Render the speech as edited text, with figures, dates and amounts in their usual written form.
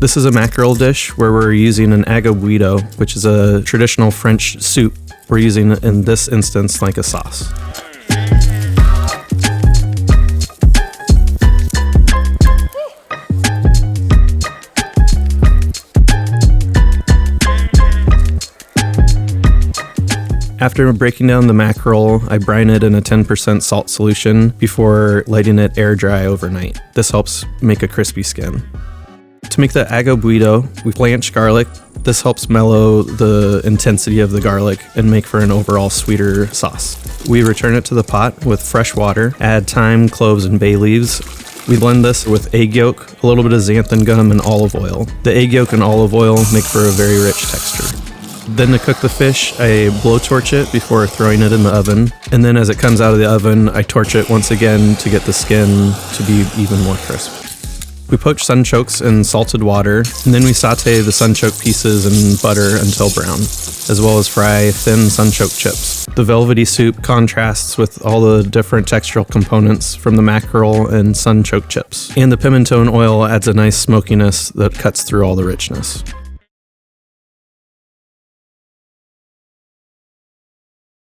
This is a mackerel dish where we're using an aigo bouido, which is a traditional French soup. We're using, in this instance, like a sauce. After breaking down the mackerel, I brine it in a 10% salt solution before letting it air dry overnight. This helps make a crispy skin. To make the aigo bouido, we blanch garlic. This helps mellow the intensity of the garlic and make for an overall sweeter sauce. We return it to the pot with fresh water, add thyme, cloves, and bay leaves. We blend this with egg yolk, a little bit of xanthan gum, and olive oil. The egg yolk and olive oil make for a very rich texture. Then to cook the fish, I blowtorch it before throwing it in the oven. And then as it comes out of the oven, I torch it once again to get the skin to be even more crisp. We poach sunchokes in salted water, and then we saute the sunchoke pieces in butter until brown, as well as fry thin sunchoke chips. The velvety soup contrasts with all the different textural components from the mackerel and sunchoke chips. And the pimenton oil adds a nice smokiness that cuts through all the richness.